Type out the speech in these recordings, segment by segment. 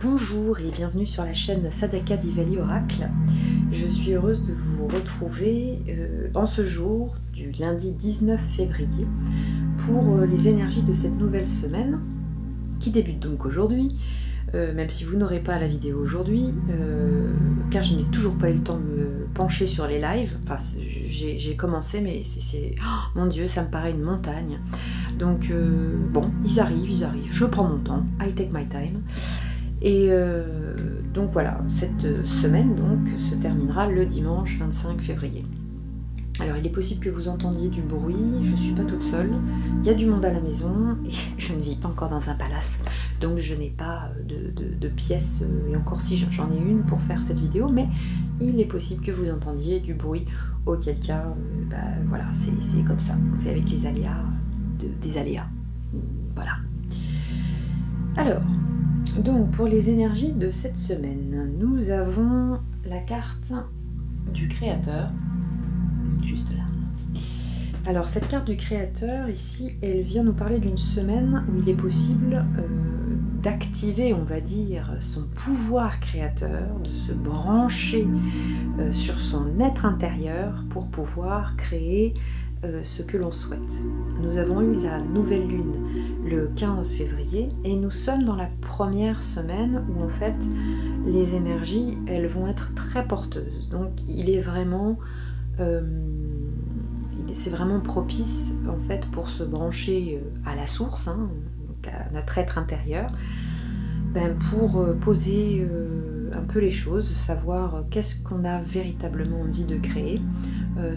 Bonjour et bienvenue sur la chaîne Sadaka Diwali Oracle. Je suis heureuse de vous retrouver en ce jour du lundi 19 février pour les énergies de cette nouvelle semaine qui débute donc aujourd'hui, même si vous n'aurez pas la vidéo aujourd'hui, car je n'ai toujours pas eu le temps de me pencher sur les lives. Enfin, j'ai commencé, mais oh, mon Dieu, ça me paraît une montagne. Donc bon, ils arrivent, je prends mon temps, I take my time. Et donc voilà, cette semaine donc se terminera le dimanche 25 février. Alors il est possible que vous entendiez du bruit, je ne suis pas toute seule, il y a du monde à la maison et je ne vis pas encore dans un palace, donc je n'ai pas de pièces, et encore si j'en ai une pour faire cette vidéo, mais il est possible que vous entendiez du bruit, auquel cas, voilà, c'est comme ça, on fait avec les aléas, des aléas, voilà. Alors, donc pour les énergies de cette semaine, nous avons la carte du créateur, juste là. Alors cette carte du créateur ici, elle vient nous parler d'une semaine où il est possible d'activer, on va dire, son pouvoir créateur, de se brancher sur son être intérieur pour pouvoir créer ce que l'on souhaite. Nous avons eu la nouvelle lune le 15 février et nous sommes dans la première semaine où en fait les énergies elles vont être très porteuses, donc il est vraiment c'est vraiment propice en fait pour se brancher à la source, hein, donc à notre être intérieur, pour poser un peu les choses, savoir qu'est-ce qu'on a véritablement envie de créer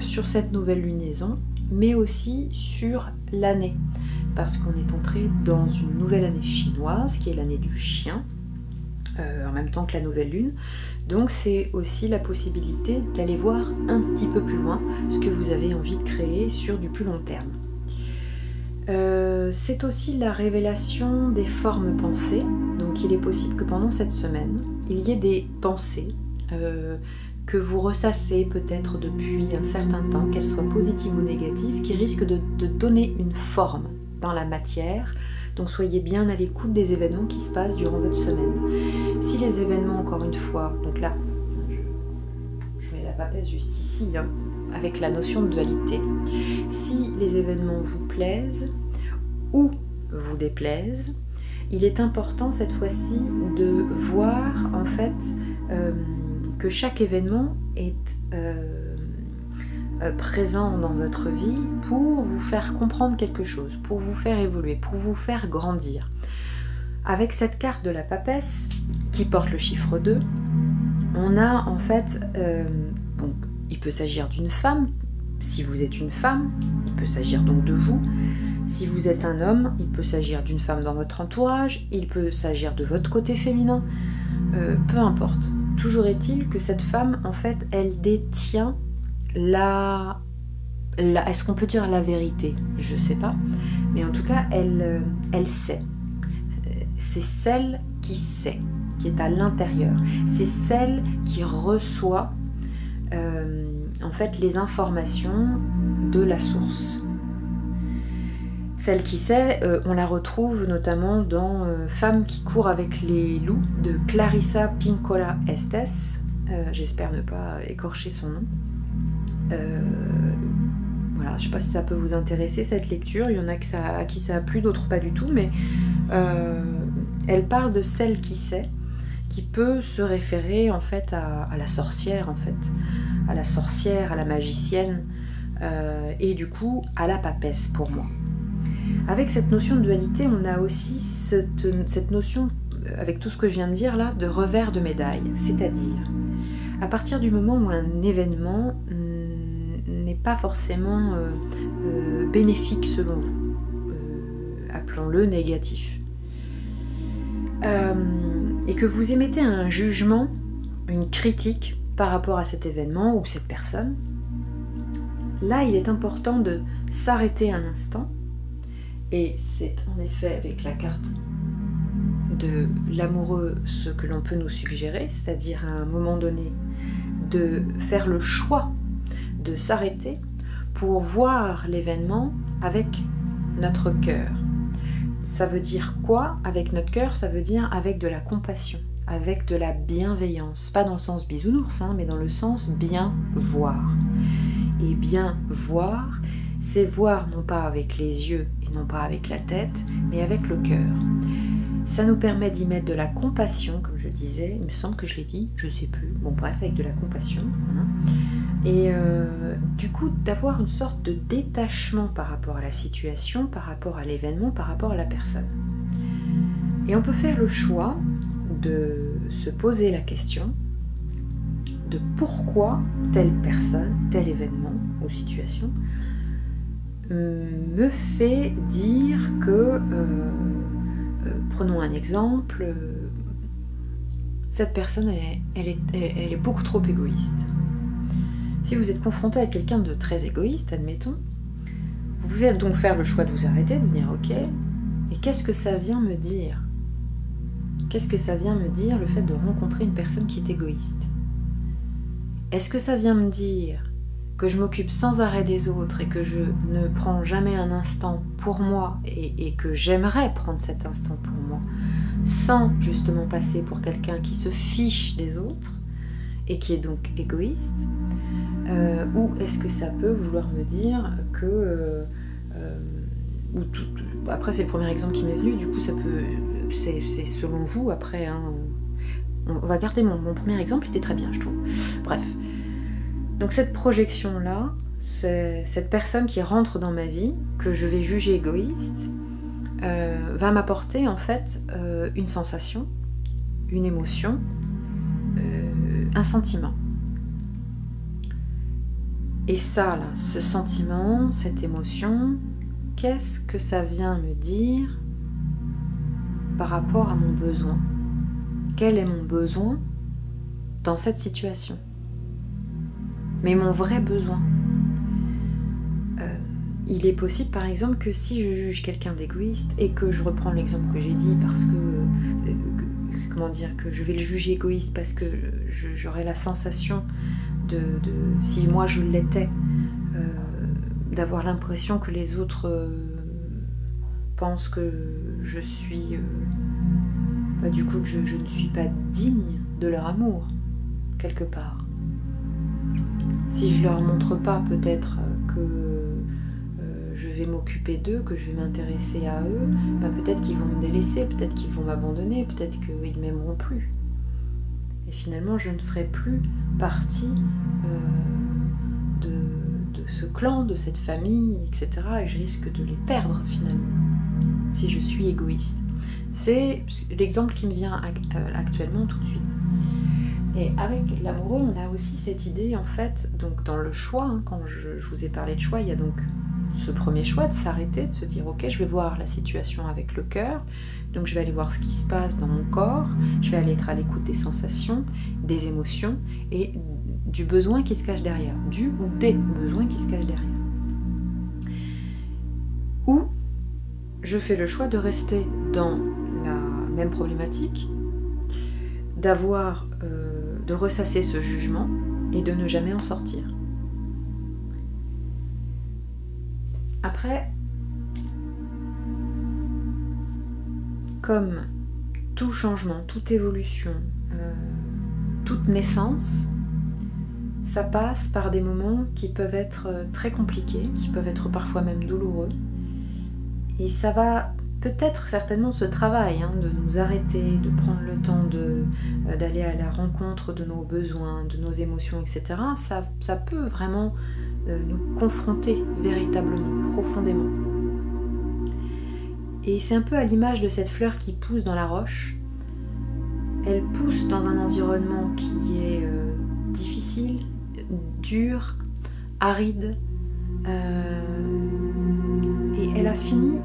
sur cette nouvelle lunaison, mais aussi sur l'année, parce qu'on est entré dans une nouvelle année chinoise qui est l'année du chien, en même temps que la nouvelle lune. Donc c'est aussi la possibilité d'aller voir un petit peu plus loin ce que vous avez envie de créer sur du plus long terme. C'est aussi la révélation des formes pensées, donc il est possible que pendant cette semaine, il y ait des pensées que vous ressassez peut-être depuis un certain temps, qu'elles soient positives ou négatives, qui risquent de donner une forme dans la matière. Donc soyez bien à l'écoute des événements qui se passent durant votre semaine. Si les événements, encore une fois, donc là, je mets la papesse juste ici, hein, avec la notion de dualité, si les événements vous plaisent ou vous déplaisent, il est important cette fois-ci de voir en fait que chaque événement est présent dans votre vie pour vous faire comprendre quelque chose, pour vous faire évoluer, pour vous faire grandir. Avec cette carte de la papesse qui porte le chiffre 2, on a en fait, bon, il peut s'agir d'une femme, si vous êtes une femme, il peut s'agir donc de vous. Si vous êtes un homme, il peut s'agir d'une femme dans votre entourage, il peut s'agir de votre côté féminin, peu importe. Toujours est-il que cette femme, en fait, elle détient est-ce qu'on peut dire la vérité? Je sais pas. Mais en tout cas, elle sait. C'est celle qui sait, qui est à l'intérieur. C'est celle qui reçoit, en fait, les informations de la source. Celle qui sait, on la retrouve notamment dans Femme qui court avec les loups de Clarissa Pinkola Estes. J'espère ne pas écorcher son nom. Voilà, je ne sais pas si ça peut vous intéresser cette lecture, il y en a à qui ça a plu, d'autres pas du tout, mais elle parle de celle qui sait, qui peut se référer en fait à la sorcière, en fait, à la sorcière, à la magicienne, et du coup à la papesse pour moi. Avec cette notion de dualité, on a aussi cette notion, avec tout ce que je viens de dire là, de revers de médaille, c'est-à-dire à partir du moment où un événement n'est pas forcément bénéfique selon vous, appelons-le négatif, et que vous émettez un jugement, une critique par rapport à cet événement ou cette personne, là il est important de s'arrêter un instant, et c'est en effet avec la carte de l'amoureux ce que l'on peut nous suggérer, c'est-à-dire à un moment donné de faire le choix de s'arrêter pour voir l'événement avec notre cœur. ça veut dire quoi avec notre cœur? Ça veut dire avec de la compassion, avec de la bienveillance. Pas dans le sens bisounours, mais dans le sens bien voir. Et bien voir, c'est voir non pas avec les yeux et non pas avec la tête, mais avec le cœur. Ça nous permet d'y mettre de la compassion, comme je disais, il me semble que je l'ai dit, je sais plus, bon bref, avec de la compassion. Et du coup, d'avoir une sorte de détachement par rapport à la situation, par rapport à l'événement, par rapport à la personne. Et on peut faire le choix de se poser la question de pourquoi telle personne, tel événement ou situation me fait dire que, prenons un exemple, cette personne elle est beaucoup trop égoïste. Si vous êtes confronté à quelqu'un de très égoïste, admettons, vous pouvez donc faire le choix de vous arrêter, de dire ok, et qu'est-ce que ça vient me dire? Qu'est-ce que ça vient me dire le fait de rencontrer une personne qui est égoïste? Est-ce que ça vient me dire que je m'occupe sans arrêt des autres et que je ne prends jamais un instant pour moi et que j'aimerais prendre cet instant pour moi sans justement passer pour quelqu'un qui se fiche des autres et qui est donc égoïste? Ou est-ce que ça peut vouloir me dire que... après c'est le premier exemple qui m'est venu, du coup ça peut... C'est selon vous, après... on va garder mon premier exemple, il était très bien je trouve. Bref. Donc cette projection-là, cette personne qui rentre dans ma vie, que je vais juger égoïste, va m'apporter en fait une sensation, une émotion, un sentiment. Et ça, là, ce sentiment, cette émotion, qu'est-ce que ça vient me dire par rapport à mon besoin? Quel est mon besoin dans cette situation? Mais mon vrai besoin. Il est possible, par exemple, que si je juge quelqu'un d'égoïste, et que je reprends l'exemple que j'ai dit parce que... comment dire, que je vais le juger égoïste parce que j'aurai la sensation si moi je l'étais, d'avoir l'impression que les autres pensent que je suis... du coup, que je ne suis pas digne de leur amour, quelque part. Si je leur montre pas peut-être que je vais m'occuper d'eux, que je vais m'intéresser à eux, peut-être qu'ils vont me délaisser, peut-être qu'ils vont m'abandonner, peut-être qu'ils m'aimeront plus. Et finalement, je ne ferai plus partie de ce clan, de cette famille, etc. Et je risque de les perdre finalement, si je suis égoïste. C'est l'exemple qui me vient actuellement tout de suite. Et avec l'amoureux, on a aussi cette idée, en fait, donc dans le choix, quand je vous ai parlé de choix, il y a donc ce premier choix de s'arrêter, de se dire ok, je vais voir la situation avec le cœur, donc je vais aller voir ce qui se passe dans mon corps, je vais aller être à l'écoute des sensations, des émotions et du besoin qui se cache derrière, du ou des besoins qui se cachent derrière. Ou je fais le choix de rester dans la même problématique, de ressasser ce jugement et de ne jamais en sortir. Après, comme tout changement, toute évolution, toute naissance, ça passe par des moments qui peuvent être très compliqués, qui peuvent être parfois même douloureux. Et ça va peut-être certainement ce travail, de nous arrêter, de prendre le temps d'aller à la rencontre de nos besoins, de nos émotions, etc. Ça peut vraiment nous confronter véritablement, profondément. Et c'est un peu à l'image de cette fleur qui pousse dans la roche. Elle pousse dans un environnement qui est difficile, dur, aride, et elle a fini,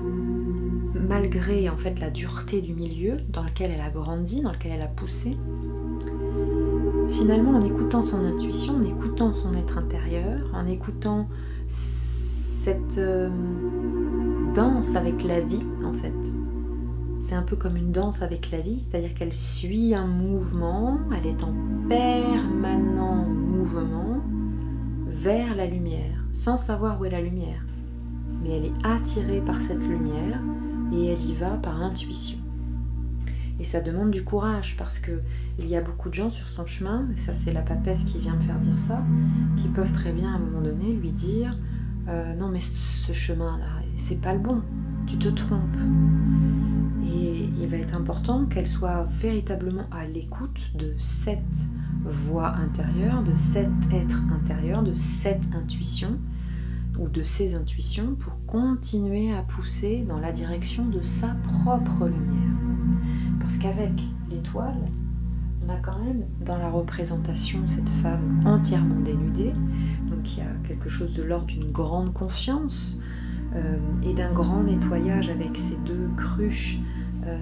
malgré en fait la dureté du milieu dans lequel elle a grandi, dans lequel elle a poussé, finalement en écoutant son intuition, en écoutant son être intérieur, en écoutant cette danse avec la vie en fait. C'est un peu comme une danse avec la vie, c'est-à-dire qu'elle suit un mouvement, elle est en permanent mouvement vers la lumière, sans savoir où est la lumière. Mais elle est attirée par cette lumière et elle y va par intuition. Et ça demande du courage parce que il y a beaucoup de gens sur son chemin, et ça c'est la papesse qui vient me faire dire ça, qui peuvent très bien à un moment donné lui dire non mais ce chemin-là, c'est pas le bon, tu te trompes. Et il va être important qu'elle soit véritablement à l'écoute de cette voix intérieure, de cet être intérieur, de cette intuition, ou de ses intuitions, pour continuer à pousser dans la direction de sa propre lumière. Parce qu'avec l'étoile, on a quand même dans la représentation cette femme entièrement dénudée, donc il y a quelque chose de l'ordre d'une grande confiance et d'un grand nettoyage avec ces deux cruches,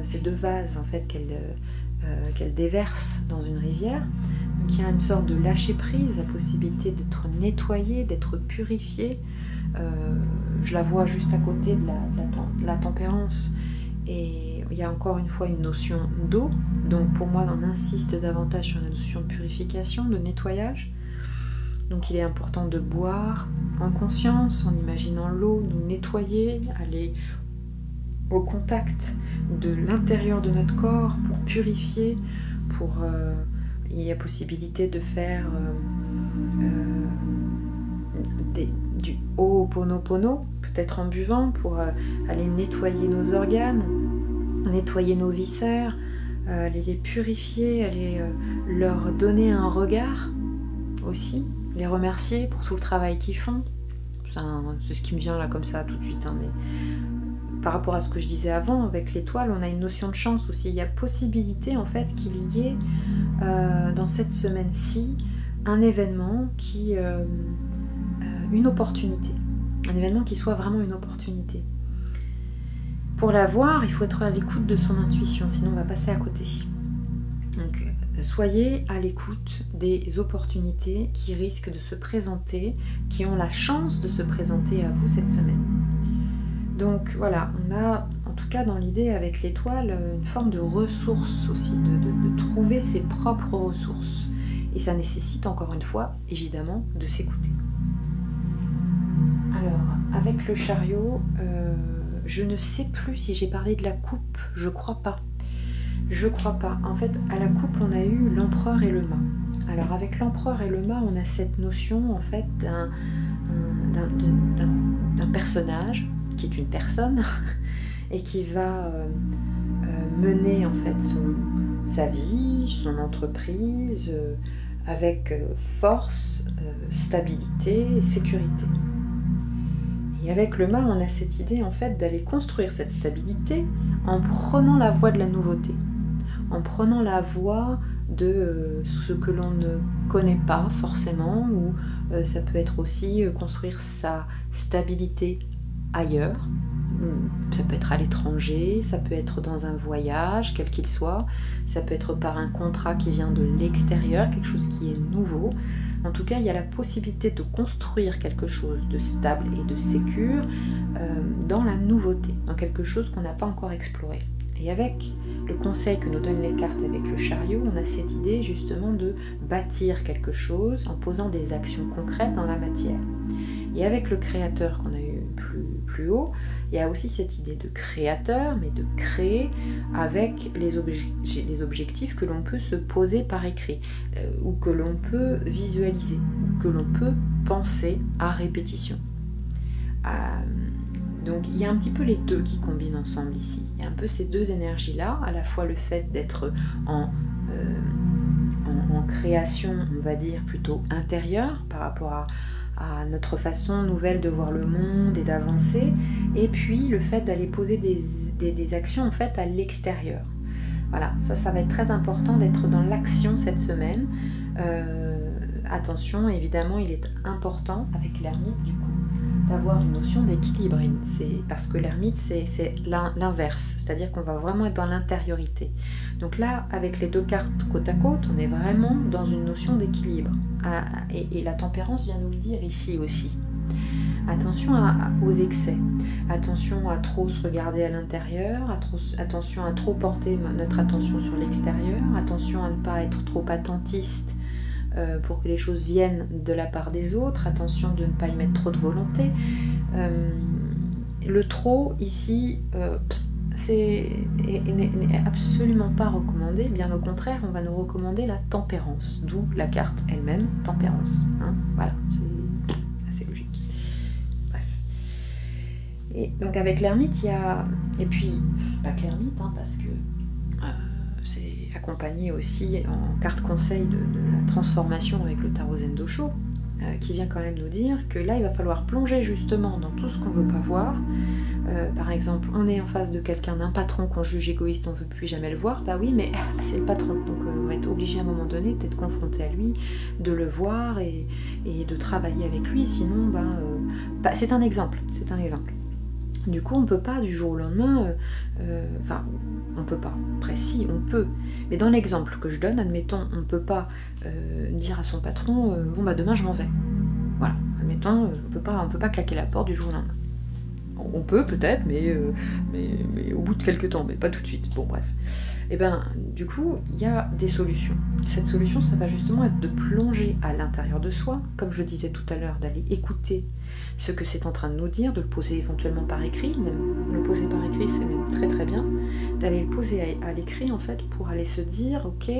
ces deux vases en fait qu'elle déverse dans une rivière. Donc il y a une sorte de lâcher prise, la possibilité d'être nettoyée, d'être purifiée. Je la vois juste à côté de la tempérance, et il y a encore une fois une notion d'eau, donc pour moi on insiste davantage sur la notion de purification, de nettoyage. Donc il est important de boire en conscience, en imaginant l'eau nous nettoyer, aller au contact de l'intérieur de notre corps pour purifier, il y a possibilité de faire du Ho'oponopono, peut-être en buvant, pour aller nettoyer nos organes, nettoyer nos viscères, aller les purifier, aller leur donner un regard aussi, les remercier pour tout le travail qu'ils font. C'est ce qui me vient là comme ça tout de suite, hein, mais par rapport à ce que je disais avant, avec l'étoile, on a une notion de chance aussi. Il y a possibilité en fait qu'il y ait dans cette semaine-ci un événement une opportunité. Un événement qui soit vraiment une opportunité. Pour la voir, il faut être à l'écoute de son intuition, sinon on va passer à côté. Donc, soyez à l'écoute des opportunités qui risquent de se présenter, qui ont la chance de se présenter à vous cette semaine. Donc voilà, on a en tout cas dans l'idée avec l'étoile une forme de ressource aussi, de trouver ses propres ressources. Et ça nécessite encore une fois, évidemment, de s'écouter. Alors, avec le chariot, je ne sais plus si j'ai parlé de la coupe, je crois pas. Je crois pas. En fait, à la coupe, on a eu l'empereur et le mât. Alors, avec l'empereur et le mât, on a cette notion, en fait, d'un personnage, qui est une personne, et qui va mener, en fait, sa vie, son entreprise, avec force, stabilité et sécurité. Et avec le mât, on a cette idée en fait d'aller construire cette stabilité en prenant la voie de la nouveauté, en prenant la voie de ce que l'on ne connaît pas forcément, ou ça peut être aussi construire sa stabilité ailleurs, ça peut être à l'étranger, ça peut être dans un voyage, quel qu'il soit, ça peut être par un contrat qui vient de l'extérieur, quelque chose qui est nouveau. En tout cas, il y a la possibilité de construire quelque chose de stable et de sécure dans la nouveauté, dans quelque chose qu'on n'a pas encore exploré. Et avec le conseil que nous donnent les cartes avec le chariot, on a cette idée justement de bâtir quelque chose en posant des actions concrètes dans la matière. Et avec le créateur qu'on a eu plus haut, il y a aussi cette idée de créateur, mais de créer avec les objectifs que l'on peut se poser par écrit, ou que l'on peut visualiser, ou que l'on peut penser à répétition. Donc il y a un petit peu les deux qui combinent ensemble ici. Il y a un peu ces deux énergies-là, à la fois le fait d'être en création, on va dire, plutôt intérieure, par rapport à notre façon nouvelle de voir le monde et d'avancer, et puis le fait d'aller poser des actions en fait à l'extérieur. Voilà, ça va être très important d'être dans l'action cette semaine. Attention, évidemment, il est important avec l'ermite du coup d'avoir une notion d'équilibre, parce que l'ermite c'est l'inverse, c'est-à-dire qu'on va vraiment être dans l'intériorité. Donc là, avec les deux cartes côte à côte, on est vraiment dans une notion d'équilibre. Et la tempérance vient nous le dire ici aussi. Attention aux excès, attention à trop se regarder à l'intérieur, attention à trop porter notre attention sur l'extérieur, attention à ne pas être trop attentiste pour que les choses viennent de la part des autres, attention de ne pas y mettre trop de volonté. Le trop ici, n'est absolument pas recommandé, bien au contraire, on va nous recommander la tempérance, d'où la carte elle-même, tempérance. Hein, voilà, c'est assez logique. Bref. Et donc avec l'ermite, il y a... Et puis, pas que l'ermite, hein, parce que c'est accompagné aussi en carte conseil de la transformation avec le tarot Zendosho, qui vient quand même nous dire que là, il va falloir plonger justement dans tout ce qu'on ne veut pas voir. Par exemple, on est en face de quelqu'un, d'un patron qu'on juge égoïste, on ne veut plus jamais le voir, bah oui, mais c'est le patron, donc on va être obligé à un moment donné d'être confronté à lui, de le voir et de travailler avec lui, sinon, c'est un exemple, c'est un exemple. Du coup, on ne peut pas du jour au lendemain, on peut pas, précis, on peut, mais dans l'exemple que je donne, admettons, on ne peut pas dire à son patron, demain je m'en vais. Voilà, admettons, on peut pas claquer la porte du jour au lendemain. On peut peut-être, mais au bout de quelques temps, mais pas tout de suite. Bon, bref. Et du coup, il y a des solutions. Cette solution, ça va justement être de plonger à l'intérieur de soi, comme je disais tout à l'heure, d'aller écouter ce que c'est en train de nous dire, de le poser éventuellement par écrit, même le poser par écrit, c'est même très très bien, d'aller le poser à l'écrit en fait, pour aller se dire, ok,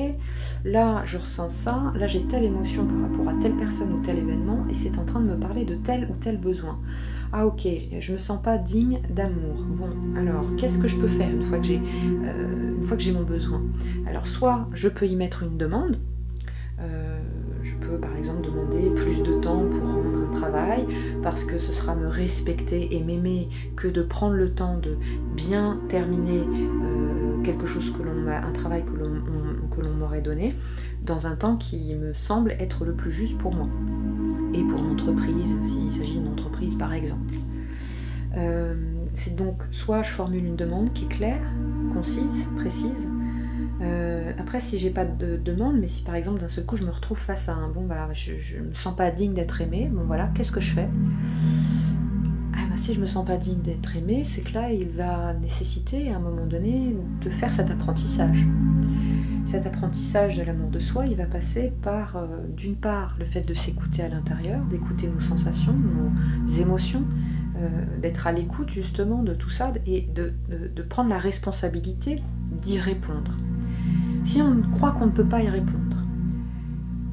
là je ressens ça, là j'ai telle émotion par rapport à telle personne ou tel événement, et c'est en train de me parler de tel ou tel besoin. Ah ok, je me sens pas digne d'amour. Bon, alors qu'est-ce que je peux faire une fois que j'ai mon besoin? Alors soit je peux y mettre une demande, je peux par exemple demander plus de temps pour rendre un travail, parce que ce sera me respecter et m'aimer que de prendre le temps de bien terminer quelque chose un travail que l'on m'aurait donné, dans un temps qui me semble être le plus juste pour moi. Et pour l'entreprise, s'il s'agit d'une entreprise par exemple. C'est donc soit je formule une demande qui est claire, concise, précise. Après, si j'ai pas de demande, mais si par exemple d'un seul coup je me retrouve face à je me sens pas digne d'être aimée, bon voilà, qu'est-ce que je fais? Si je me sens pas digne d'être aimée, c'est que là il va nécessiter à un moment donné de faire cet apprentissage. Cet apprentissage de l'amour de soi, il va passer par, d'une part, le fait de s'écouter à l'intérieur, d'écouter nos sensations, nos émotions, d'être à l'écoute justement de tout ça et de prendre la responsabilité d'y répondre. Si on croit qu'on ne peut pas y répondre,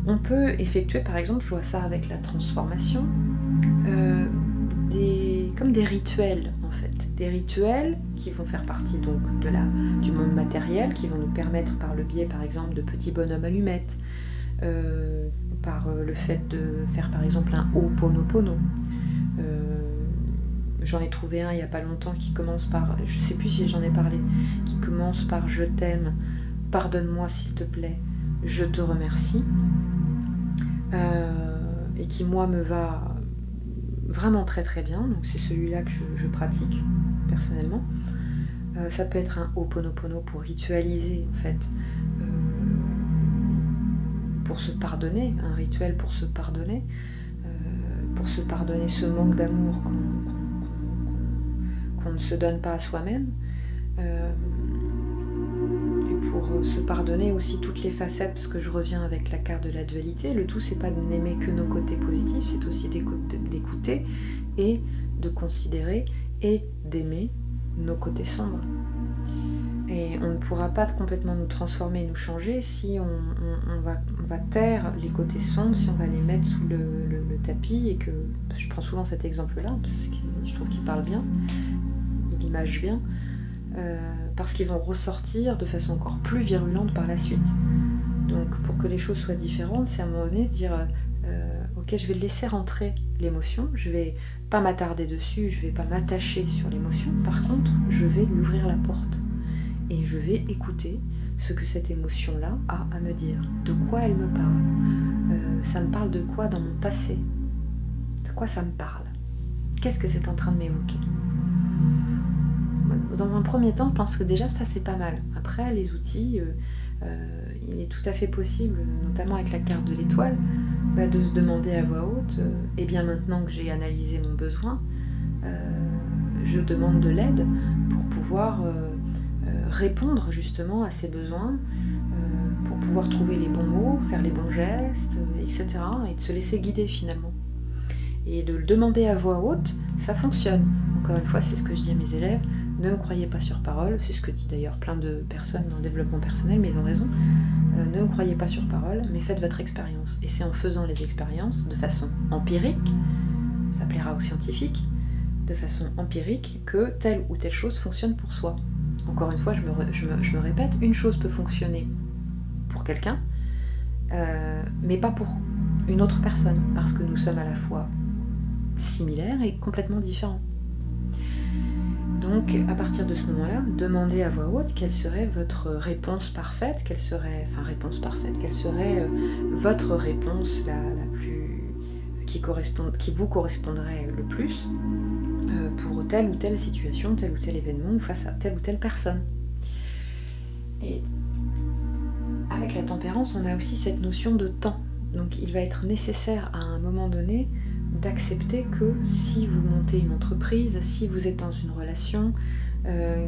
on peut effectuer, par exemple, je vois ça avec la transformation, comme des rituels en fait, des rituels qui vont faire partie donc du monde matériel, qui vont nous permettre par le biais par exemple de petits bonhommes allumettes, par le fait de faire par exemple un Ho'oponopono. J'en ai trouvé un il n'y a pas longtemps qui commence par, je sais plus si j'en ai parlé, qui commence par je t'aime, pardonne-moi s'il te plaît, je te remercie, et qui moi me va vraiment très très bien, donc c'est celui-là que je pratique personnellement. Ça peut être un Ho'oponopono pour ritualiser en fait, pour se pardonner, un rituel pour se pardonner ce manque d'amour qu'on ne se donne pas à soi-même, et pour se pardonner aussi toutes les facettes, parce que je reviens avec la carte de la dualité, le tout c'est pas de n'aimer que nos côtés positifs, c'est aussi d'écouter et de considérer et d'aimer nos côtés sombres. Et on ne pourra pas complètement nous transformer, nous changer si on va taire les côtés sombres, si on va les mettre sous le tapis, et que, je prends souvent cet exemple-là, parce que je trouve qu'il parle bien, il image bien, parce qu'ils vont ressortir de façon encore plus virulente par la suite. Donc pour que les choses soient différentes, c'est à un moment donné de dire ok, je vais laisser rentrer l'émotion, je vais pas m'attarder dessus, je vais pas m'attacher sur l'émotion, par contre je vais lui ouvrir la porte et je vais écouter ce que cette émotion-là a à me dire, de quoi elle me parle, ça me parle de quoi dans mon passé, de quoi ça me parle, qu'est-ce que c'est en train de m'évoquer. Dans un premier temps, je pense que déjà ça c'est pas mal. Après, les outils, il est tout à fait possible, notamment avec la carte de l'étoile, de se demander à voix haute, et bien maintenant que j'ai analysé mon besoin, je demande de l'aide pour pouvoir répondre justement à ces besoins, pour pouvoir trouver les bons mots, faire les bons gestes, etc. Et de se laisser guider finalement. Et de le demander à voix haute, ça fonctionne. Encore une fois, c'est ce que je dis à mes élèves, Ne me croyez pas sur parole, c'est ce que dit d'ailleurs plein de personnes dans le développement personnel, mais ils ont raison. Ne me croyez pas sur parole, mais faites votre expérience. Et c'est en faisant les expériences de façon empirique, ça plaira aux scientifiques, de façon empirique, que telle ou telle chose fonctionne pour soi. Encore une fois, je me répète, une chose peut fonctionner pour quelqu'un, mais pas pour une autre personne, parce que nous sommes à la fois similaires et complètement différents. Donc, à partir de ce moment-là, demandez à voix haute quelle serait votre réponse parfaite, quelle serait votre réponse la plus qui vous correspondrait le plus pour telle ou telle situation, tel ou tel événement ou face à telle ou telle personne. Et avec la tempérance, on a aussi cette notion de temps. Donc, il va être nécessaire à un moment donné d'accepter que si vous montez une entreprise, si vous êtes dans une relation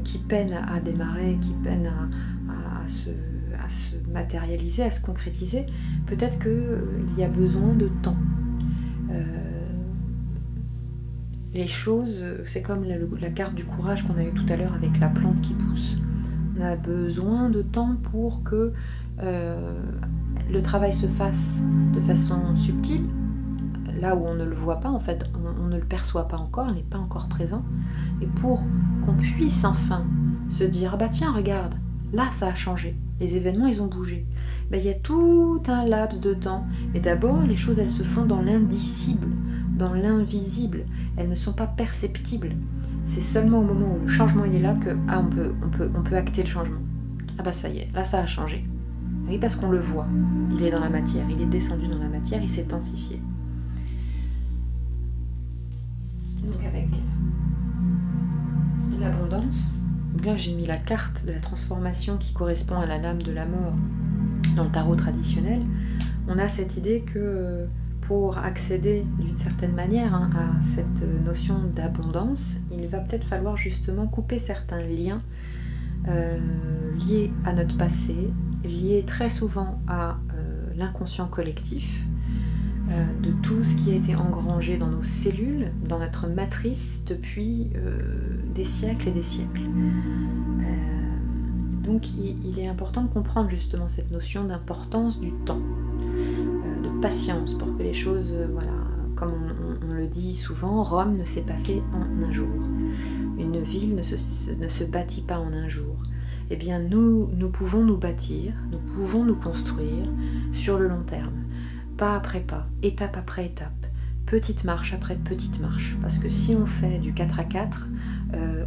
qui peine à démarrer, qui peine à se matérialiser, à se concrétiser, peut-être qu'il y a besoin de temps. Les choses, c'est comme la carte du courage qu'on a eue tout à l'heure avec la plante qui pousse. On a besoin de temps pour que le travail se fasse de façon subtile, là où on ne le voit pas, en fait, on ne le perçoit pas encore, on n'est pas encore présent, et pour qu'on puisse enfin se dire « Ah bah tiens, regarde, là ça a changé, les événements ils ont bougé ». Ben, il y a tout un laps de temps, et d'abord les choses elles se font dans l'indicible, dans l'invisible, elles ne sont pas perceptibles. C'est seulement au moment où le changement il est là que on peut acter le changement. Ah bah ça y est, là ça a changé. Oui, parce qu'on le voit, il est dans la matière, il est descendu dans la matière, il s'est densifié. Donc avec l'abondance, là j'ai mis la carte de la transformation qui correspond à la lame de la mort dans le tarot traditionnel. On a cette idée que pour accéder d'une certaine manière à cette notion d'abondance, il va peut-être falloir justement couper certains liens liés à notre passé, liés très souvent à l'inconscient collectif, de tout ce qui a été engrangé dans nos cellules, dans notre matrice depuis des siècles et des siècles. Donc il est important de comprendre justement cette notion d'importance du temps, de patience pour que les choses, voilà, comme on le dit souvent, Rome ne s'est pas fait en un jour. Une ville ne se bâtit pas en un jour. Eh bien nous pouvons nous bâtir, nous pouvons nous construire sur le long terme, pas après pas, étape après étape, petite marche après petite marche. Parce que si on fait du 4 à 4,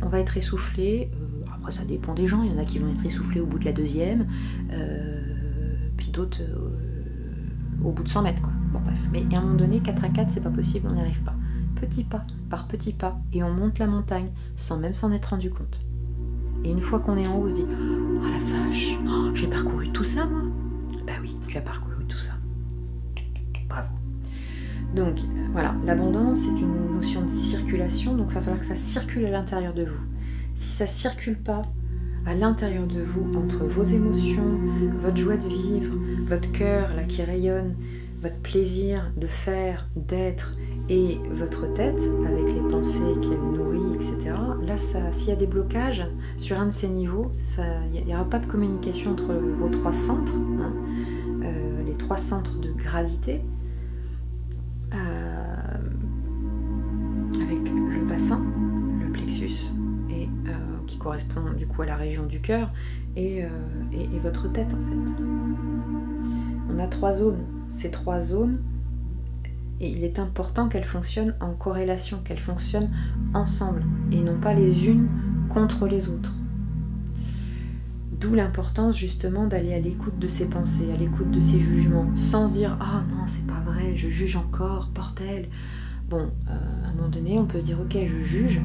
on va être essoufflé. Après ça dépend des gens, il y en a qui vont être essoufflés au bout de la deuxième, puis d'autres au bout de 100 mètres, quoi. Bon bref, mais à un moment donné, 4 à 4, c'est pas possible, on n'y arrive pas. Petit pas, par petit pas, et on monte la montagne sans même s'en être rendu compte. Et une fois qu'on est en haut, on se dit « Oh la vache, j'ai parcouru tout ça, moi ?» Bah oui, tu as parcouru tout ça. Bravo. Donc, voilà, l'abondance, c'est une notion de circulation, donc il va falloir que ça circule à l'intérieur de vous. Si ça ne circule pas à l'intérieur de vous, entre vos émotions, votre joie de vivre, votre cœur là qui rayonne, votre plaisir de faire, d'être, et votre tête, avec les pensées qu'elle nourrit, etc. Là, s'il y a des blocages sur un de ces niveaux, il n'y aura pas de communication entre vos trois centres, hein, les trois centres de gravité, avec le bassin, le plexus, et qui correspond du coup à la région du cœur, et votre tête en fait. On a trois zones. Ces trois zones, et il est important qu'elles fonctionnent en corrélation, qu'elles fonctionnent ensemble, et non pas les unes contre les autres. D'où l'importance justement d'aller à l'écoute de ses pensées, à l'écoute de ses jugements, sans dire « Ah non, c'est pas vrai, je juge encore, bordel !» Bon, à un moment donné, on peut se dire « Ok, je juge,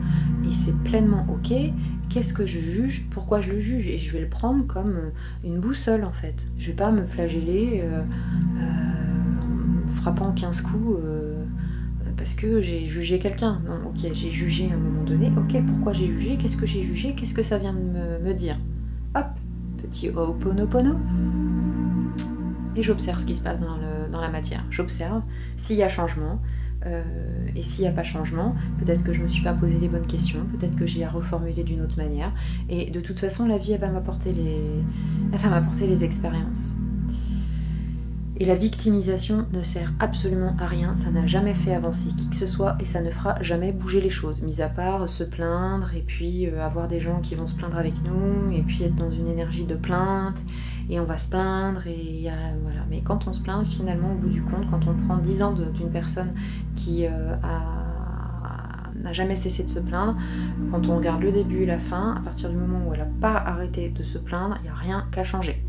et c'est pleinement ok, qu'est-ce que je juge, pourquoi je le juge ?» Et je vais le prendre comme une boussole en fait. Je vais pas me flageller frappant 15 coups parce que j'ai jugé quelqu'un. Non, ok, j'ai jugé à un moment donné. Ok, pourquoi j'ai jugé? Qu'est-ce que j'ai jugé? Qu'est-ce que ça vient de me dire? Hop, petit Ho'oponopono. Et j'observe ce qui se passe dans la matière. J'observe s'il y a changement. Et s'il n'y a pas changement, peut-être que je ne me suis pas posé les bonnes questions, peut-être que j'ai à reformuler d'une autre manière. Et de toute façon, la vie, elle va m'apporter les expériences. Et la victimisation ne sert absolument à rien, ça n'a jamais fait avancer qui que ce soit et ça ne fera jamais bouger les choses, mis à part se plaindre et puis avoir des gens qui vont se plaindre avec nous et puis être dans une énergie de plainte et on va se plaindre et voilà. Mais quand on se plaint, finalement, au bout du compte, quand on prend 10 ans d'une personne qui n'a jamais cessé de se plaindre, quand on regarde le début et la fin, à partir du moment où elle n'a pas arrêté de se plaindre, il n'y a rien qu'à changer.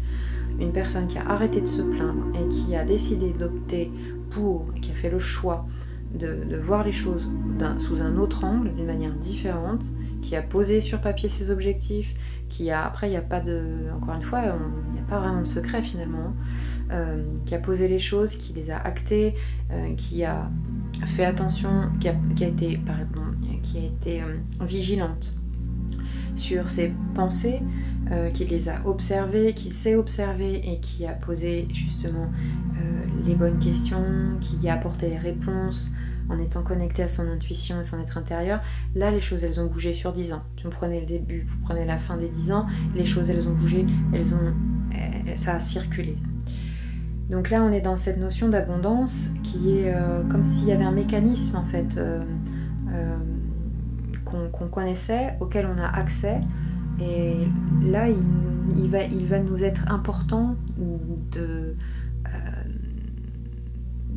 Une personne qui a arrêté de se plaindre et qui a décidé d'opter pour, qui a fait le choix de voir les choses sous un autre angle, d'une manière différente, qui a posé sur papier ses objectifs, après il n'y a pas de, encore une fois, il n'y a pas vraiment de secret finalement, qui a posé les choses, qui les a actées, qui a fait attention, qui a été vigilante sur ses pensées, qui les a observées, qui s'est observée et qui a posé justement les bonnes questions, qui a apporté les réponses en étant connecté à son intuition et son être intérieur. Là, les choses, elles ont bougé sur 10 ans. Vous prenez le début, vous prenez la fin des 10 ans, les choses, elles ont bougé, ça a circulé. Donc là, on est dans cette notion d'abondance qui est comme s'il y avait un mécanisme en fait qu'on connaissait, auquel on a accès. Et là, il va nous être important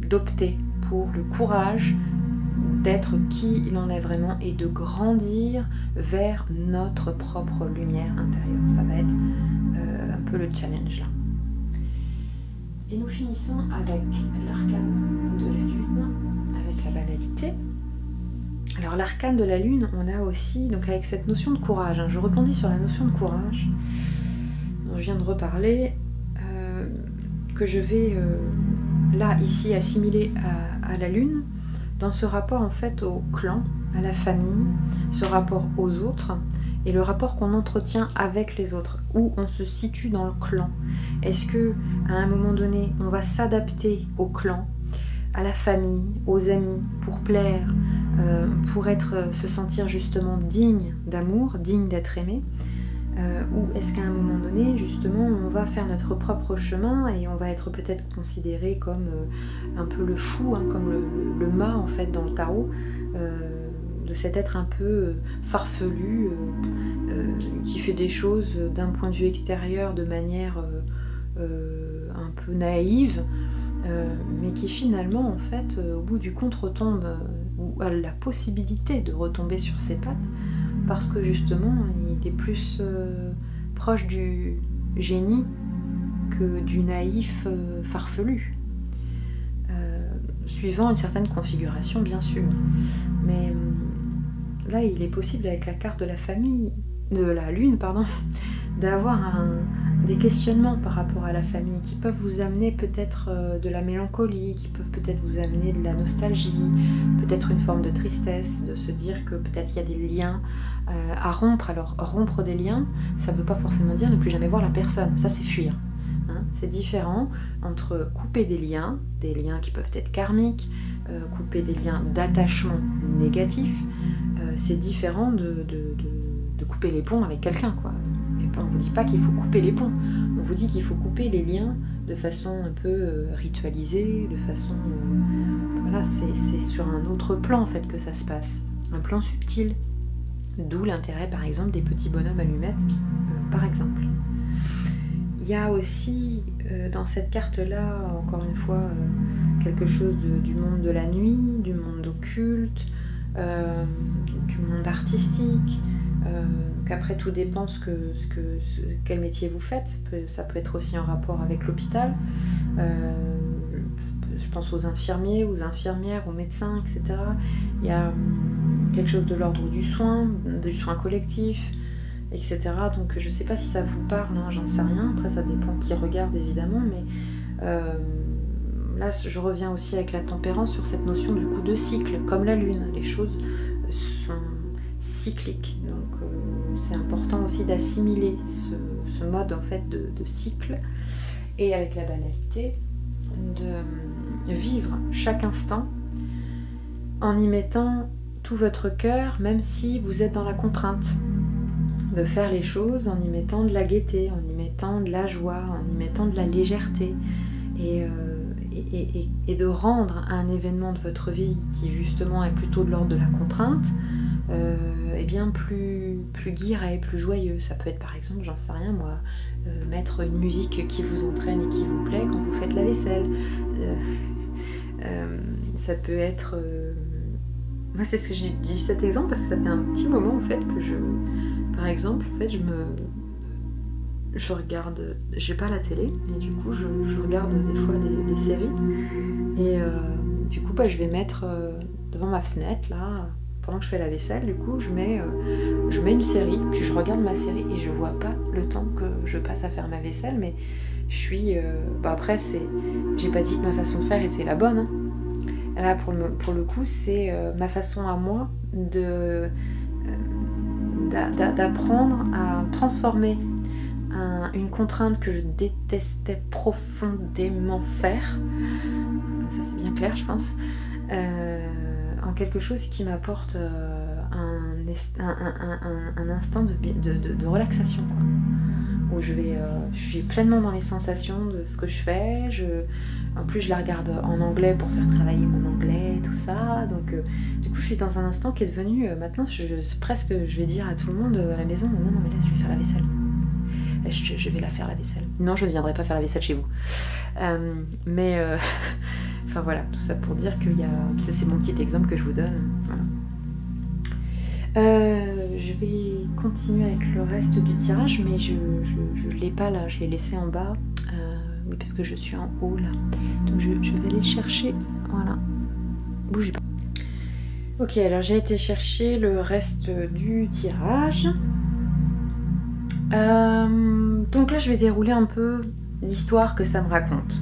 d'opter pour le courage d'être qui l'on est vraiment et de grandir vers notre propre lumière intérieure. Ça va être un peu le challenge là. Et nous finissons avec l'arcane de la lune, avec la banalité. Alors l'arcane de la lune, on a aussi, donc avec cette notion de courage, je rebondis sur la notion de courage dont je viens de reparler, que je vais là, ici, assimiler à la lune, dans ce rapport en fait au clan, à la famille, ce rapport aux autres, et le rapport qu'on entretient avec les autres, où on se situe dans le clan. Est-ce que à un moment donné, on va s'adapter au clan, à la famille, aux amis, pour plaire, pour se sentir justement digne d'amour, digne d'être aimé, ou est-ce qu'à un moment donné, justement, on va faire notre propre chemin et on va être peut-être considéré comme un peu le fou, comme le mât en fait dans le tarot, de cet être un peu farfelu, qui fait des choses d'un point de vue extérieur de manière un peu naïve, mais qui finalement en fait au bout du compte retombe ou a la possibilité de retomber sur ses pattes parce que justement il est plus proche du génie que du naïf farfelu, suivant une certaine configuration bien sûr, mais là il est possible avec la carte de la famille, de la lune pardon, d'avoir des questionnements par rapport à la famille qui peuvent vous amener peut-être de la mélancolie, qui peuvent peut-être vous amener de la nostalgie, peut-être une forme de tristesse, de se dire que peut-être il y a des liens à rompre. Alors rompre des liens, ça ne veut pas forcément dire ne plus jamais voir la personne, ça c'est fuir. C'est différent entre couper des liens qui peuvent être karmiques, couper des liens d'attachement négatif, c'est différent de couper les ponts avec quelqu'un, quoi. On ne vous dit pas qu'il faut couper les ponts, on vous dit qu'il faut couper les liens de façon un peu ritualisée, de façon... voilà, c'est sur un autre plan en fait que ça se passe, un plan subtil, d'où l'intérêt par exemple des petits bonhommes allumettes, par exemple. Il y a aussi dans cette carte-là, encore une fois, quelque chose du monde de la nuit, du monde occulte, du monde artistique, qu'après tout dépend quel métier vous faites. Ça peut être aussi en rapport avec l'hôpital. Je pense aux infirmiers, aux infirmières, aux médecins, etc. Il y a quelque chose de l'ordre du soin collectif, etc. Donc je ne sais pas si ça vous parle, j'en sais rien. Après ça dépend qui regarde évidemment, mais là je reviens aussi avec la tempérance sur cette notion du coup de cycle, comme la lune. Les choses sont cycliques, donc c'est important aussi d'assimiler ce mode en fait de cycle, et avec la banalité de vivre chaque instant en y mettant tout votre cœur, même si vous êtes dans la contrainte. De faire les choses en y mettant de la gaieté, en y mettant de la joie, en y mettant de la légèreté. Et de rendre un événement de votre vie qui justement est plutôt de l'ordre de la contrainte, eh bien plus guiré, plus joyeux. Ça peut être par exemple, j'en sais rien moi, mettre une musique qui vous entraîne et qui vous plaît quand vous faites la vaisselle. Ça peut être... Moi c'est ce que j'ai dit cet exemple parce que ça fait un petit moment en fait que par exemple, en fait je regarde, j'ai pas la télé, mais du coup je regarde des fois des séries et du coup je vais mettre devant ma fenêtre là, pendant que je fais la vaisselle, du coup je mets une série, puis je regarde ma série et je vois pas le temps que je passe à faire ma vaisselle, mais je suis... après j'ai pas dit que ma façon de faire était la bonne, hein. Là pour le coup c'est ma façon à moi d'apprendre à transformer une contrainte que je détestais profondément faire, ça c'est bien clair je pense, en quelque chose qui m'apporte un instant de relaxation, quoi. Où je suis pleinement dans les sensations de ce que je fais, en plus je la regarde en anglais pour faire travailler mon anglais, tout ça, donc du coup je suis dans un instant qui est devenu, maintenant presque je vais dire à tout le monde à la maison, non mais là je vais faire la vaisselle. Je vais la faire la vaisselle. Non, je ne viendrai pas faire la vaisselle chez vous. Enfin voilà, tout ça pour dire que c'est mon petit exemple que je vous donne. Voilà. Je vais continuer avec le reste du tirage, mais je l'ai pas là, je l'ai laissé en bas. Oui, parce que je suis en haut là. Donc je vais aller chercher. Voilà. Bougez pas. Ok, alors j'ai été chercher le reste du tirage. Donc là je vais dérouler un peu l'histoire que ça me raconte.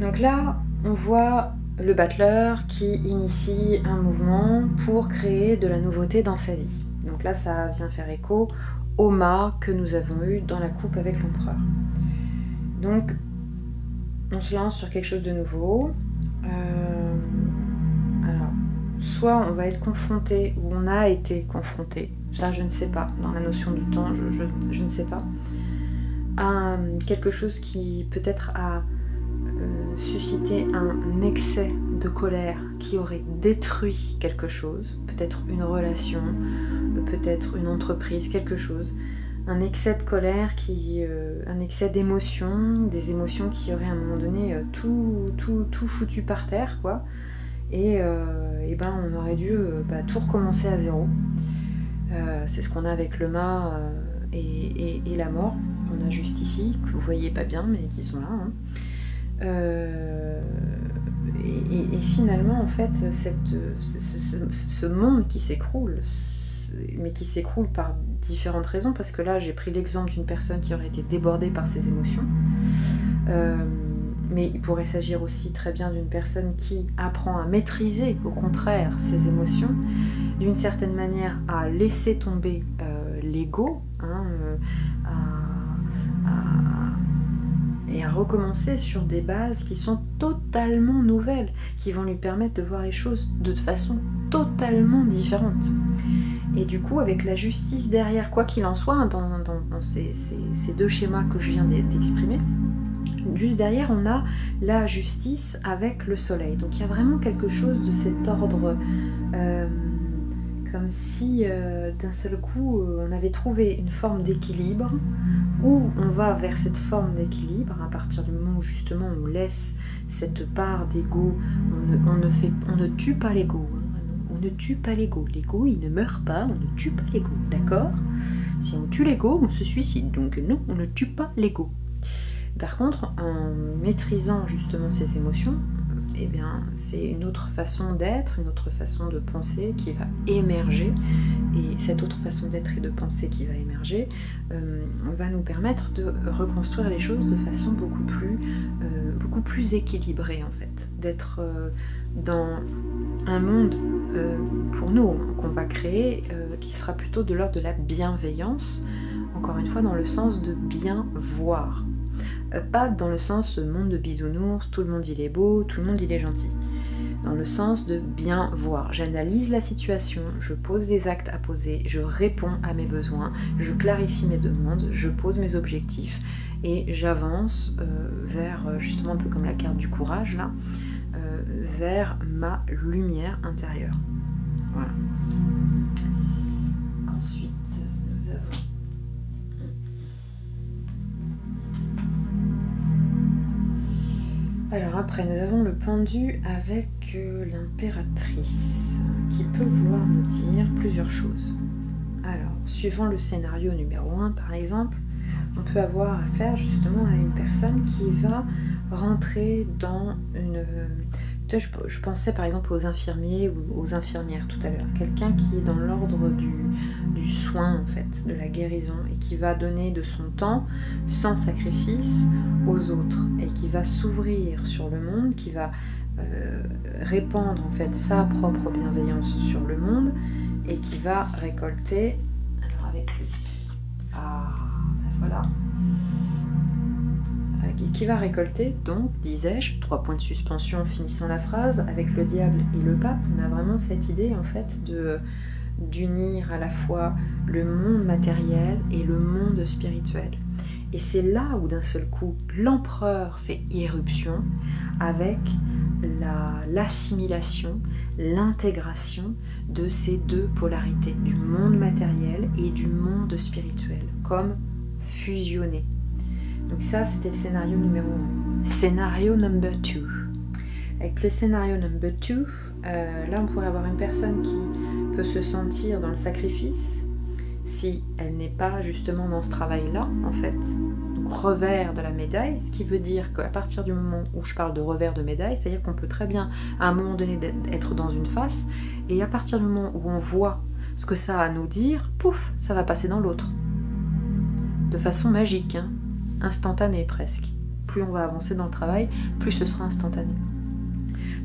Donc là on voit le battleur qui initie un mouvement pour créer de la nouveauté dans sa vie. Donc là ça vient faire écho au mât que nous avons eu dans la coupe avec l'empereur. Donc on se lance sur quelque chose de nouveau. Alors soit on va être confronté, ou on a été confronté, ça je ne sais pas, dans la notion du temps, je ne sais pas, à quelque chose qui peut-être a suscité un excès de colère qui aurait détruit quelque chose, peut-être une relation, peut-être une entreprise, quelque chose, un excès de colère, un excès d'émotions, des émotions qui auraient à un moment donné tout foutu par terre, quoi, et on aurait dû tout recommencer à zéro. C'est ce qu'on a avec le mât et la mort. On a juste ici, que vous voyez pas bien, mais qui sont là. Hein. Et finalement, en fait, ce monde qui s'écroule, mais qui s'écroule par différentes raisons, parce que là, j'ai pris l'exemple d'une personne qui aurait été débordée par ses émotions. Mais il pourrait s'agir aussi très bien d'une personne qui apprend à maîtriser, au contraire, ses émotions, d'une certaine manière à laisser tomber l'ego, hein, et à recommencer sur des bases qui sont totalement nouvelles, qui vont lui permettre de voir les choses de façon totalement différente. Et du coup, avec la justice derrière, quoi qu'il en soit, dans ces deux schémas que je viens d'exprimer, juste derrière, on a la justice avec le soleil. Donc il y a vraiment quelque chose de cet ordre, comme si d'un seul coup, on avait trouvé une forme d'équilibre, où on va vers cette forme d'équilibre, à partir du moment où justement on laisse cette part d'ego, on ne tue pas l'ego, hein, on ne tue pas l'ego. L'ego, il ne meurt pas, on ne tue pas l'ego, d'accord? Si on tue l'ego, on se suicide, donc non, on ne tue pas l'ego. Par contre, en maîtrisant justement ces émotions, eh bien, c'est une autre façon d'être, une autre façon de penser qui va émerger. Et cette autre façon d'être et de penser qui va émerger va nous permettre de reconstruire les choses de façon beaucoup plus équilibrée, en fait. D'être dans un monde, pour nous, qu'on va créer, qui sera plutôt de l'ordre de la bienveillance, encore une fois dans le sens de bien voir. Pas dans le sens monde de bisounours, tout le monde il est beau, tout le monde il est gentil. dans le sens de bien voir. J'analyse la situation, je pose des actes à poser, je réponds à mes besoins, je clarifie mes demandes, je pose mes objectifs et j'avance vers, justement un peu comme la carte du courage là, vers ma lumière intérieure. Voilà. Ensuite, nous avons... Alors après, nous avons le pendu avec l'impératrice qui peut vouloir nous dire plusieurs choses. Alors, suivant le scénario numéro 1 par exemple, on peut avoir affaire justement à une personne qui va rentrer dans une... Je pensais par exemple aux infirmiers ou aux infirmières tout à l'heure. Quelqu'un qui est dans l'ordre du soin en fait, de la guérison et qui va donner de son temps sans sacrifice aux autres et qui va s'ouvrir sur le monde, qui va répandre en fait sa propre bienveillance sur le monde et qui va récolter... Alors avec lui... Ah, ben voilà... qui va récolter, donc, disais-je, 3 points de suspension finissant la phrase, avec le diable et le pape, on a vraiment cette idée, en fait, d'unir à la fois le monde matériel et le monde spirituel. Et c'est là où, d'un seul coup, l'empereur fait irruption avec l'assimilation, l'intégration de ces deux polarités, du monde matériel et du monde spirituel, comme fusionnés. Donc ça, c'était le scénario numéro 1. Scénario number 2. Avec le scénario number 2, là on pourrait avoir une personne qui peut se sentir dans le sacrifice si elle n'est pas justement dans ce travail-là, en fait. Donc revers de la médaille, ce qui veut dire qu'à partir du moment où je parle de revers de médaille, c'est-à-dire qu'on peut très bien, à un moment donné, être dans une face, et à partir du moment où on voit ce que ça a à nous dire, pouf, ça va passer dans l'autre. De façon magique, hein. Instantané presque. Plus on va avancer dans le travail, plus ce sera instantané.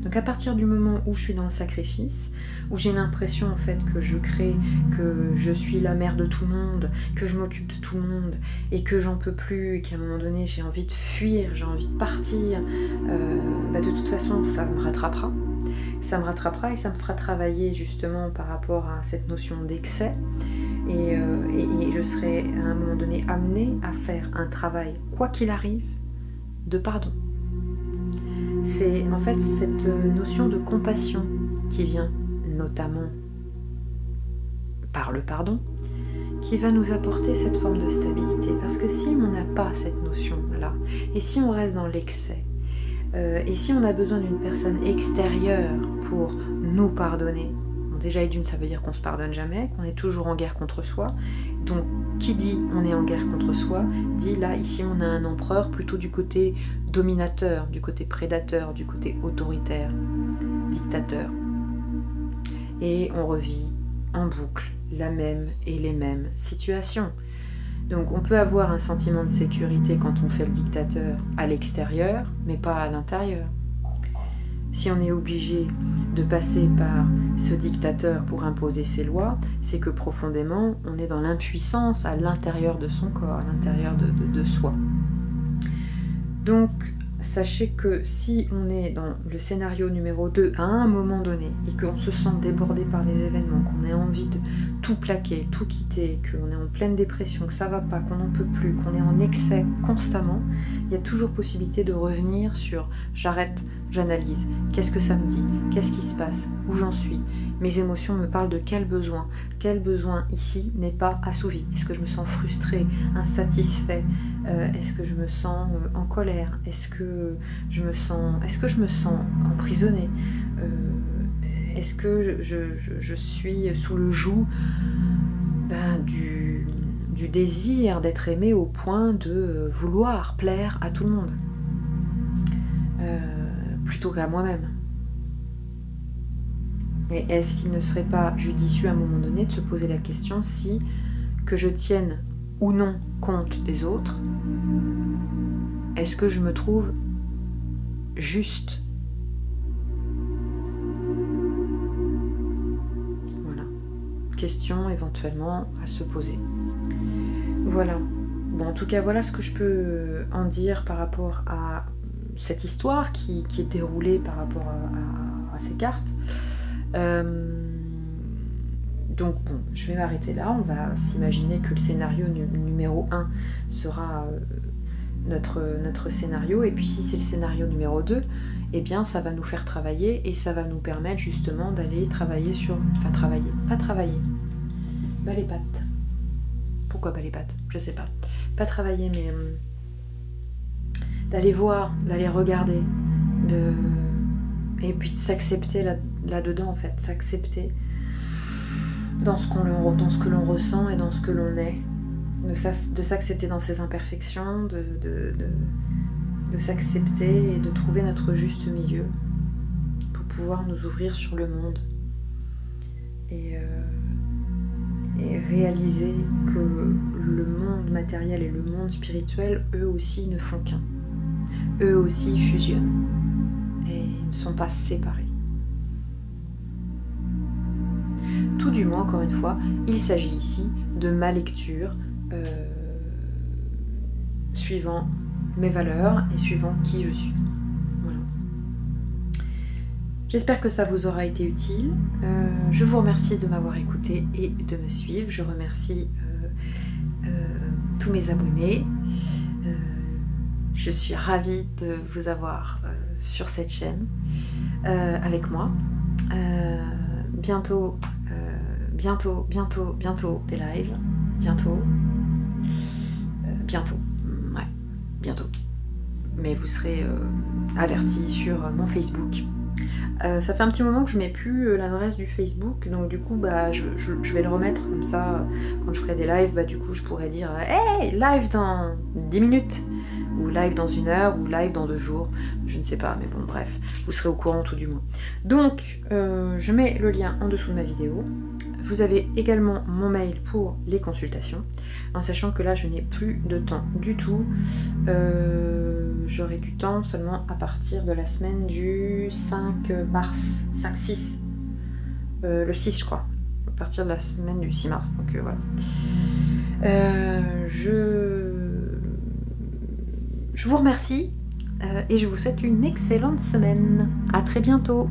Donc à partir du moment où je suis dans le sacrifice, où j'ai l'impression en fait que je crée, que je suis la mère de tout le monde, que je m'occupe de tout le monde et que j'en peux plus et qu'à un moment donné j'ai envie de fuir, j'ai envie de partir, de toute façon ça me rattrapera. Ça me rattrapera et ça me fera travailler justement par rapport à cette notion d'excès. Et je serai à un moment donné amenée à faire un travail, quoi qu'il arrive, de pardon. C'est en fait cette notion de compassion qui vient notamment par le pardon, qui va nous apporter cette forme de stabilité. Parce que si on n'a pas cette notion-là, et si on reste dans l'excès, et si on a besoin d'une personne extérieure pour nous pardonner, déjà et d'une, ça veut dire qu'on se pardonne jamais, qu'on est toujours en guerre contre soi. Donc, qui dit on est en guerre contre soi, dit là, ici, on a un empereur plutôt du côté dominateur, du côté prédateur, du côté autoritaire, dictateur. Et on revit en boucle la même et les mêmes situations. Donc, on peut avoir un sentiment de sécurité quand on fait le dictateur à l'extérieur, mais pas à l'intérieur. Si on est obligé de passer par ce dictateur pour imposer ses lois, c'est que profondément, on est dans l'impuissance à l'intérieur de son corps, à l'intérieur de soi. Donc, sachez que si on est dans le scénario numéro 2 à un moment donné et qu'on se sent débordé par les événements, qu'on a envie de tout plaquer, tout quitter, qu'on est en pleine dépression, que ça va pas, qu'on n'en peut plus, qu'on est en excès constamment, il y a toujours possibilité de revenir sur j'arrête, j'analyse, qu'est-ce que ça me dit, qu'est-ce qui se passe, où j'en suis, mes émotions me parlent de quel besoin ici n'est pas assouvi, est-ce que je me sens frustrée, insatisfait, est-ce que je me sens en colère, est-ce que je me sens emprisonnée, est-ce que je suis sous le joug du désir d'être aimée au point de vouloir plaire à tout le monde plutôt qu'à moi-même. Et est-ce qu'il ne serait pas judicieux à un moment donné de se poser la question si que je tienne ou non compte des autres, est-ce que je me trouve juste? Voilà. Question éventuellement à se poser. Voilà. Bon, en tout cas, voilà ce que je peux en dire par rapport à cette histoire qui est déroulée par rapport à ces cartes. Donc bon, je vais m'arrêter là. On va s'imaginer que le scénario numéro 1 sera notre scénario. Et puis si c'est le scénario numéro 2, eh bien ça va nous faire travailler et ça va nous permettre justement d'aller travailler sur... Enfin travailler, pas travailler. Bas les pattes. Pourquoi bas les pattes? Je sais pas. Pas travailler, mais d'aller voir, d'aller regarder, et puis de s'accepter là-dedans en fait, s'accepter dans ce que l'on ressent et dans ce que l'on est, de s'accepter dans ses imperfections, de s'accepter et de trouver notre juste milieu pour pouvoir nous ouvrir sur le monde et réaliser que le monde matériel et le monde spirituel, eux aussi, ne font qu'un. Eux aussi fusionnent et ne sont pas séparés. Tout du moins, encore une fois, il s'agit ici de ma lecture suivant mes valeurs et suivant qui je suis. Voilà. J'espère que ça vous aura été utile. Je vous remercie de m'avoir écouté et de me suivre. Je remercie tous mes abonnés. Je suis ravie de vous avoir sur cette chaîne avec moi. Bientôt des lives. Bientôt. Mais vous serez avertis sur mon Facebook. Ça fait un petit moment que je mets plus l'adresse du Facebook, donc du coup je vais le remettre comme ça. Quand je ferai des lives, du coup je pourrais dire hey, live dans 10 minutes, ou live dans 1 heure, ou live dans 2 jours, je ne sais pas, mais bon bref, vous serez au courant tout du moins. Donc je mets le lien en dessous de ma vidéo. Vous avez également mon mail pour les consultations, en sachant que là je n'ai plus de temps du tout. J'aurai du temps seulement à partir de la semaine du 5 mars, 5-6, le 6 je crois, à partir de la semaine du 6 mars, donc voilà. Je vous remercie et je vous souhaite une excellente semaine. À très bientôt.